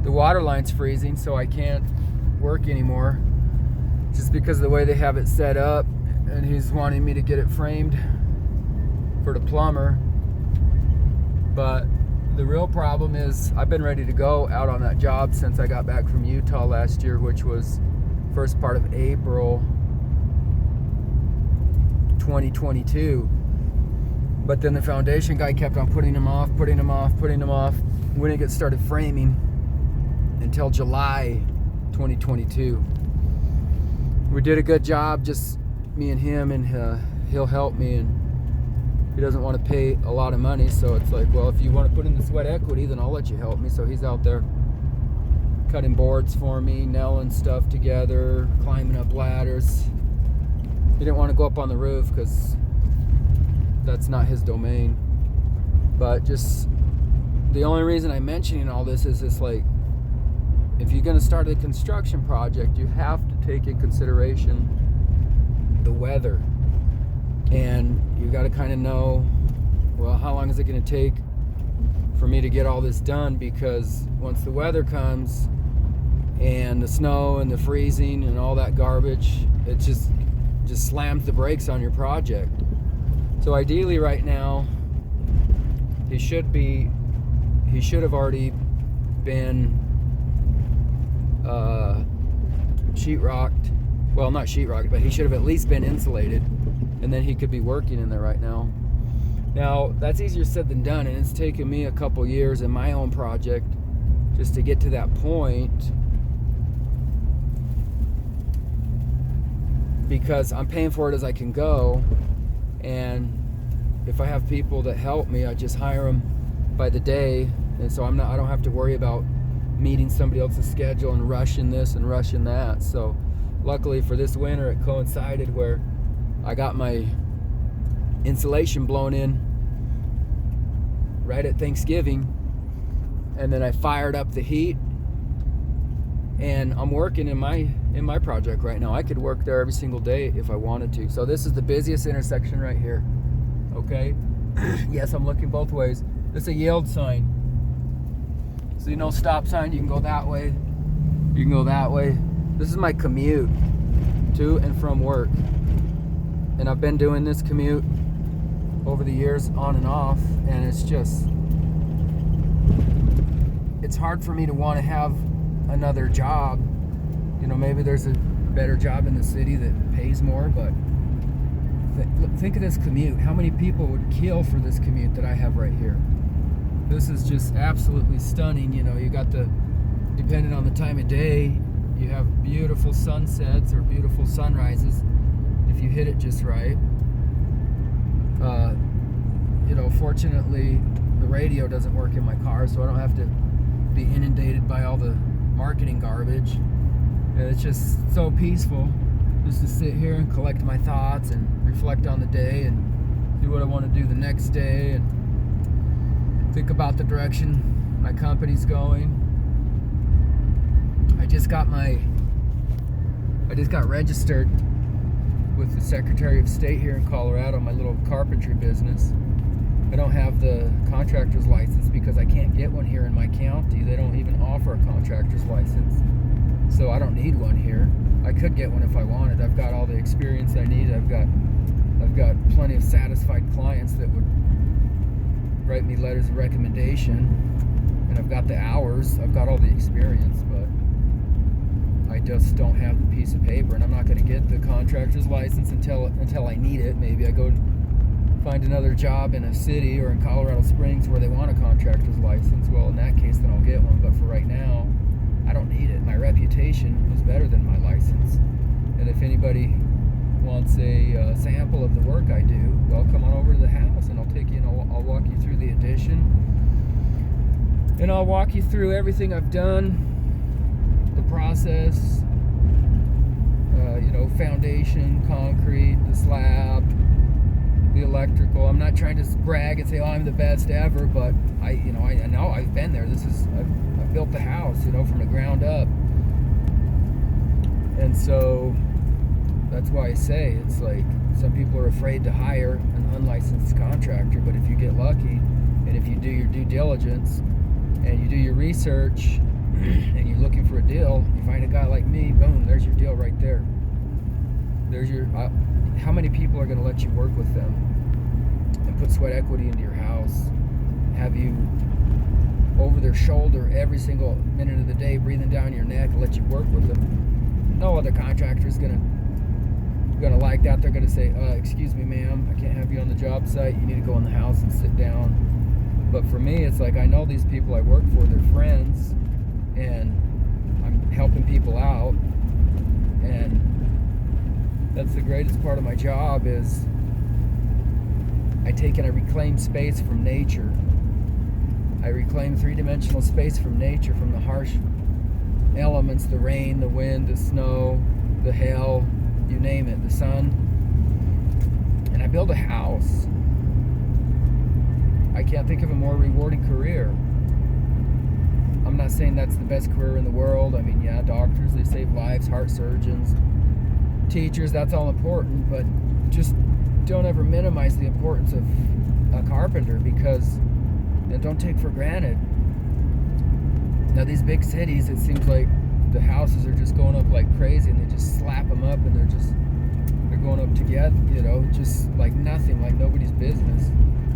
the water line's freezing, so I can't work anymore, just because of the way they have it set up, and he's wanting me to get it framed for the plumber. But the real problem is I've been ready to go out on that job since I got back from Utah last year, which was first part of April 2022. But then the foundation guy kept on putting them off. We didn't get started framing until July 2022. We did a good job, just me and him, and he'll help me, and he doesn't want to pay a lot of money, so it's like, well, if you want to put in the sweat equity, then I'll let you help me. So he's out there cutting boards for me, nailing stuff together, climbing up ladders. He didn't want to go up on the roof because that's not his domain. But just the only reason I'm mentioning all this is it's like, if you're going to start a construction project, you have to take in consideration the weather. And you got to kind of know, well, how long is it going to take for me to get all this done? Because once the weather comes and the snow and the freezing and all that garbage, it just slams the brakes on your project. So ideally right now, he should have already been sheetrocked. Well, not sheetrocked, but he should have at least been insulated, and then he could be working in there right now. Now, that's easier said than done, and it's taken me a couple years in my own project just to get to that point, because I'm paying for it as I can go, and if I have people that help me, I just hire them by the day, and so I don't have to worry about meeting somebody else's schedule and rushing this and rushing that. So luckily for this winter, it coincided where I got my insulation blown in right at Thanksgiving, and then I fired up the heat, and I'm working in my project right now. I could work there every single day if I wanted to. So this is the busiest intersection right here. Okay, yes, I'm looking both ways. This is a yield sign. So you know, stop sign, you can go that way, you can go that way. This is my commute to and from work. And I've been doing this commute over the years on and off, and it's hard for me to want to have another job. You know, maybe there's a better job in the city that pays more, but think of this commute. How many people would kill for this commute that I have right here? This is just absolutely stunning. You know, you got depending on the time of day, you have beautiful sunsets or beautiful sunrises if you hit it just right. You know, fortunately, the radio doesn't work in my car, so I don't have to be inundated by all the marketing garbage. And it's just so peaceful just to sit here and collect my thoughts and reflect on the day and do what I want to do the next day and think about the direction my company's going. I just got registered with the Secretary of State here in Colorado, my little carpentry business. I don't have the contractor's license because I can't get one here in my county. They don't even offer a contractor's license, so I don't need one here. I could get one if I wanted. I've got all the experience I need. I've got plenty of satisfied clients that would write me letters of recommendation, and I've got the hours. I've got all the experience, but I just don't have the piece of paper, and I'm not going to get the contractor's license until I need it. Maybe I go find another job in a city or in Colorado Springs where they want a contractor's license. Well, in that case, then I'll get one. But for right now, I don't need it. My reputation is better than my license. And if anybody wants a sample of the work I do, well, come on over to the house, and I'll take you, and I'll walk you through the addition, and I'll walk you through everything I've done, the process, foundation, concrete, the slab, the electrical. I'm not trying to brag and say, oh, I'm the best ever, but I know I've been there. I've built the house, from the ground up. And so that's why I say it's like some people are afraid to hire an unlicensed contractor, but if you get lucky and if you do your due diligence and you do your research and you're looking for a deal, you find a guy like me, boom, there's your deal right there. There's your, how many people are going to let you work with them and put sweat equity into your house, have you over their shoulder every single minute of the day, breathing down your neck, and let you work with them? No other contractor is gonna like that. They're gonna say, excuse me, ma'am, I can't have you on the job site. You need to go in the house and sit down. But for me, it's like, I know these people I work for, they're friends, and I'm helping people out, and that's the greatest part of my job. Is I take and I reclaim space from nature. I reclaim three-dimensional space from nature, from the harsh elements, the rain, the wind, the snow, the hail, you name it, the sun. And I build a house. I can't think of a more rewarding career. I'm not saying that's the best career in the world. I mean, yeah, doctors, they save lives, heart surgeons, teachers, that's all important, but just don't ever minimize the importance of a carpenter, because, and don't take for granted. Now, these big cities, it seems like the houses are just going up like crazy, and they just slap them up, and they're going up together, just like nothing, like nobody's business.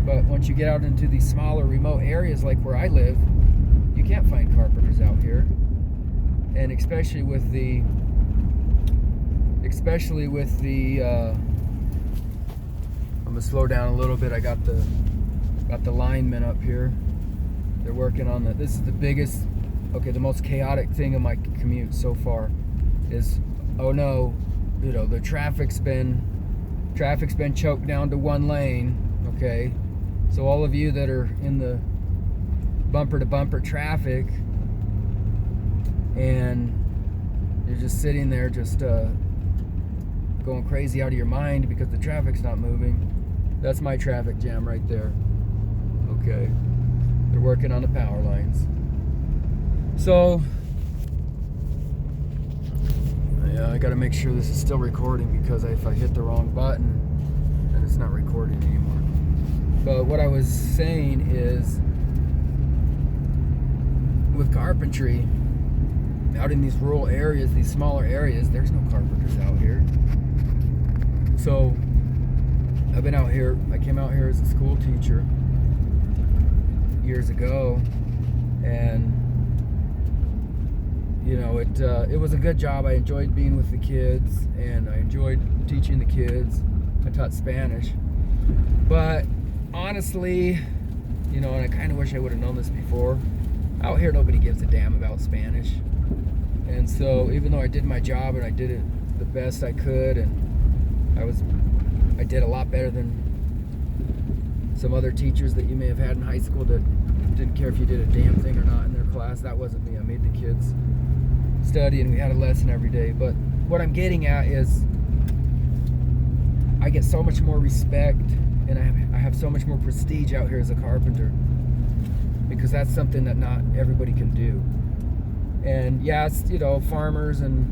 But once you get out into these smaller, remote areas like where I live, you can't find carpenters out here. And especially with the I'm gonna slow down a little bit. I got the linemen up here. They're working on this is the biggest, the most chaotic thing in my commute so far is, oh no, the traffic's been choked down to one lane. Okay, so all of you that are in the bumper to bumper traffic and you're just sitting there just going crazy out of your mind because the traffic's not moving, that's my traffic jam right there. Okay, they're working on the power lines. So yeah, I gotta make sure this is still recording, because if I hit the wrong button, then it's not recording anymore. But what I was saying is, with carpentry, out in these rural areas, these smaller areas, there's no carpenters out here. So I've been out here, I came out here as a school teacher years ago, and it was a good job. I enjoyed being with the kids, and I enjoyed teaching the kids. I taught Spanish. But honestly, and I kind of wish I would have known this before, out here nobody gives a damn about Spanish. And so even though I did my job and I did it the best I could, and I did a lot better than some other teachers that you may have had in high school that didn't care if you did a damn thing or not in their class. That wasn't me. I made the kids study, and we had a lesson every day. But what I'm getting at is, I get so much more respect, and I have so much more prestige out here as a carpenter, because that's something that not everybody can do. And yeah, it's, farmers and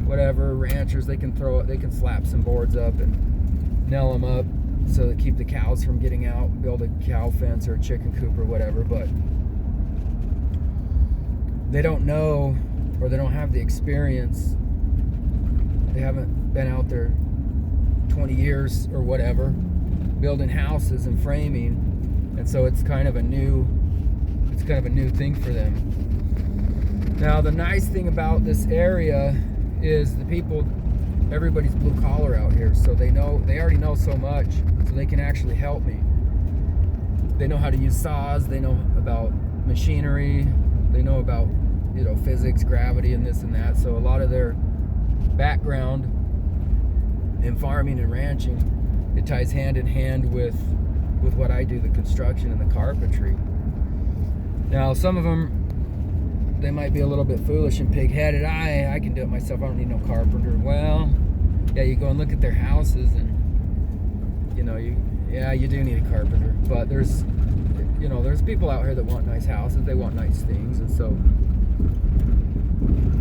whatever, ranchers, they can slap some boards up and nail them up so that keep the cows from getting out, build a cow fence or a chicken coop or whatever. But they don't know, or they don't have the experience. They haven't been out there 20 years or whatever building houses and framing, and so it's kind of a new thing for them. Now, the nice thing about this area is the people, everybody's blue collar out here, so they already know so much, so they can actually help me. They know how to use saws, they know about machinery, they know about physics, gravity, and this and that. So a lot of their background in farming and ranching, it ties hand in hand with what I do, the construction and the carpentry. Now, some of them, they might be a little bit foolish and pig-headed. I can do it myself. I don't need no carpenter. Well, yeah, you go and look at their houses, and you do need a carpenter. But there's people out here that want nice houses. They want nice things, and so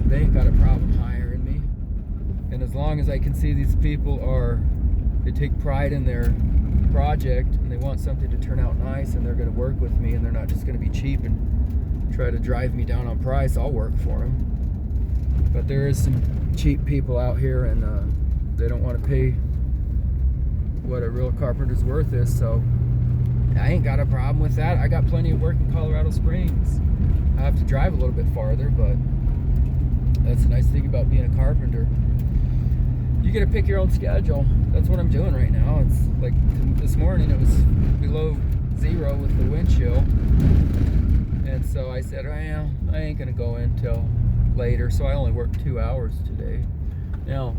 they ain't got a problem hiring me. And as long as I can see these people they take pride in their project, and they want something to turn out nice, and they're going to work with me, and they're not just going to be cheap and try to drive me down on price, I'll work for them. But there is some cheap people out here, and they don't want to pay what a real carpenter's worth is, so I ain't got a problem with that. I got plenty of work in Colorado Springs. I have to drive a little bit farther, but that's the nice thing about being a carpenter. You get to pick your own schedule. That's what I'm doing right now. It's like this morning, it was below 0 with the wind chill, and so I said, well, I ain't gonna go in till later, so I only worked 2 hours today. Now,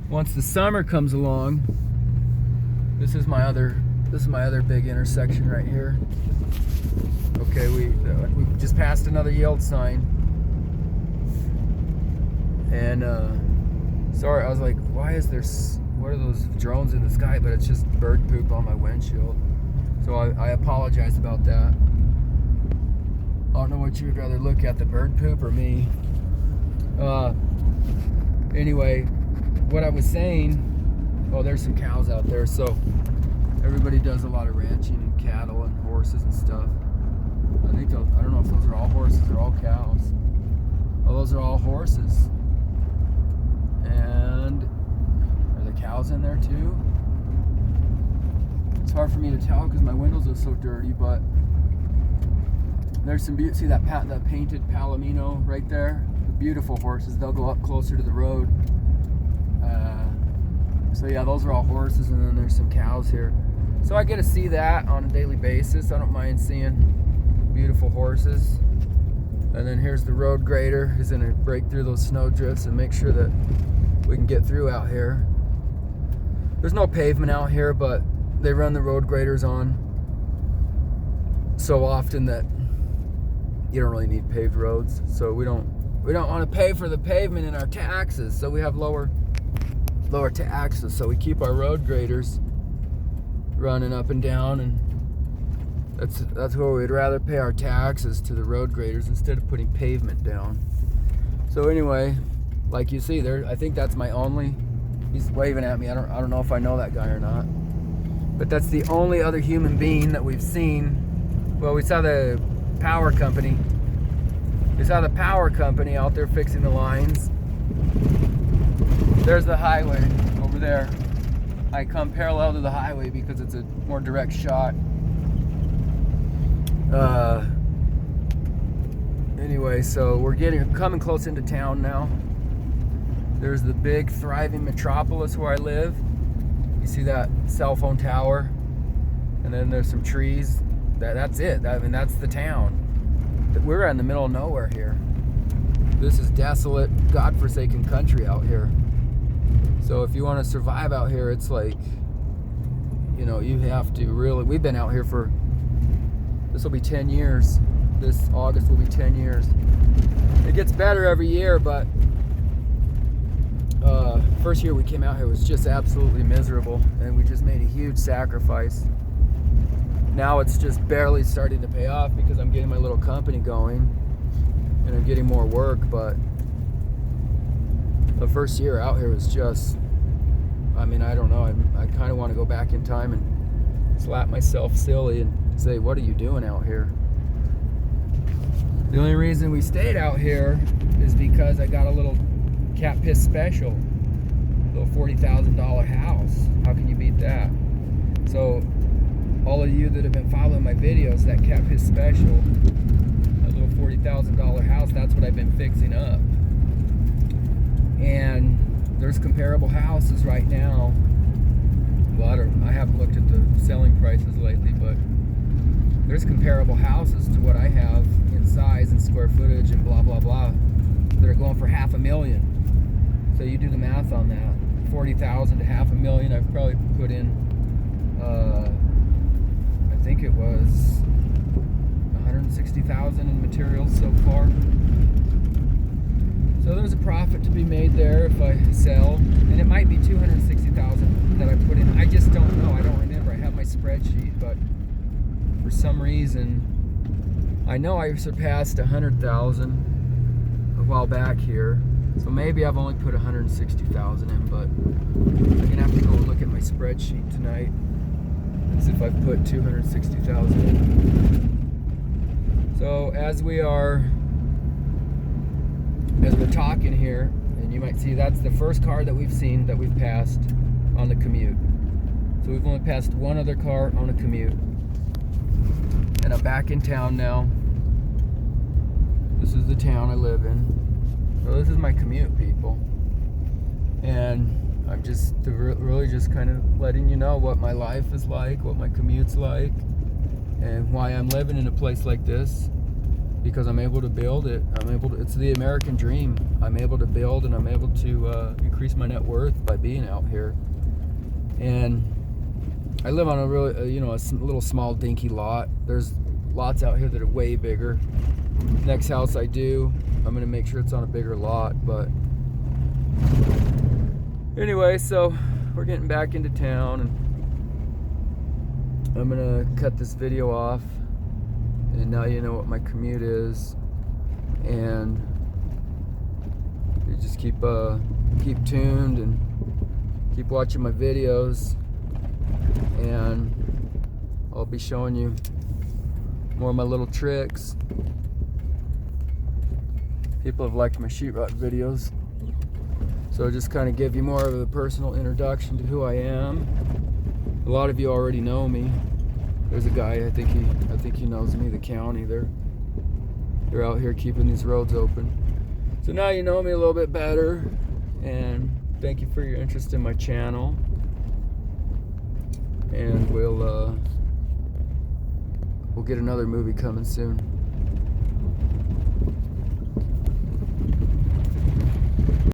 once the summer comes along, this is my other big intersection right here. Okay, we just passed another yield sign, and sorry, I was like, what are those drones in the sky? But it's just bird poop on my windshield. So I apologize about that. I don't know what you would rather look at, the bird poop or me. Anyway, what I was saying, oh, there's some cows out there. So everybody does a lot of ranching and cattle and horses and stuff. I don't know if those are all horses or all cows. Oh, those are all horses. And are the cows in there too? It's hard for me to tell because my windows are so dirty, but there's some see that painted Palomino right there? The beautiful horses. They'll go up closer to the road. So yeah, those are all horses, and then there's some cows here. So I get to see that on a daily basis. I don't mind seeing beautiful horses. And then here's the road grader who's gonna break through those snow drifts and make sure that we can get through out here. There's no pavement out here, but they run the road graders on so often that you don't really need paved roads. So we don't want to pay for the pavement in our taxes, so we have lower taxes. So we keep our road graders running up and down, and that's where we'd rather pay our taxes, to the road graders, instead of putting pavement down. So anyway, like you see there, I think that's my only, he's waving at me. I don't know if I know that guy or not, but that's the only other human being that we've seen. Well, we saw the power company. We saw the power company out there fixing the lines. There's the highway over there. I come parallel to the highway because it's a more direct shot. Anyway, so we're coming close into town now. There's the big thriving metropolis where I live. You see that cell phone tower, and then there's some trees. That's it. That's the town. We're in the middle of nowhere here. This is desolate, godforsaken country out here. So if you want to survive out here, it's like, you have to really, we've been out here for, this will be 10 years. This August will be 10 years. It gets better every year, but first year we came out here was just absolutely miserable, and we just made a huge sacrifice. Now it's just barely starting to pay off because I'm getting my little company going and I'm getting more work, but the first year out here was just, I don't know, I kind of want to go back in time and slap myself silly and say, what are you doing out here? The only reason we stayed out here is because I got a little cat piss special, a little $40,000 house. How can you beat that? So all of you that have been following my videos, that cat piss special, a little $40,000 house, that's what I've been fixing up. And there's comparable houses right now. Well, I haven't looked at the selling prices lately, but there's comparable houses to what I have in size and square footage and blah blah blah that are going for $500,000. So you do the math on that. 40,000 to $500,000. I've probably put in I think it was 160,000 in materials so far. So there's a profit to be made there if I sell, and it might be 260,000 that I put in. I just don't know. I don't remember. I have my spreadsheet, but for some reason, I know I surpassed 100,000 a while back here. So maybe I've only put 160,000 in, but I'm gonna have to go look at my spreadsheet tonight and see if I've put 260,000 in. So as we're talking here, and you might see that's the first car that we've seen that we've passed on the commute. So we've only passed one other car on a commute. And I'm back in town now. This is the town I live in. So this is my commute, people. And I'm just really just kind of letting you know what my life is like, what my commute's like, and why I'm living in a place like this. Because I'm able to build it. It's the American dream. I'm able to build, and I'm able to increase my net worth by being out here. And I live on a really, a little small dinky lot. There's lots out here that are way bigger. Next house I do, I'm gonna make sure it's on a bigger lot. But anyway, so we're getting back into town, and I'm gonna cut this video off. And now you know what my commute is, and you just keep tuned and keep watching my videos, and I'll be showing you more of my little tricks. People have liked my sheetrock videos, so just kind of give you more of a personal introduction to who I am. A lot of you already know me. There's a guy, I think he knows me, the county. They're out here keeping these roads open. So now you know me a little bit better, and thank you for your interest in my channel. And we'll get another movie coming soon.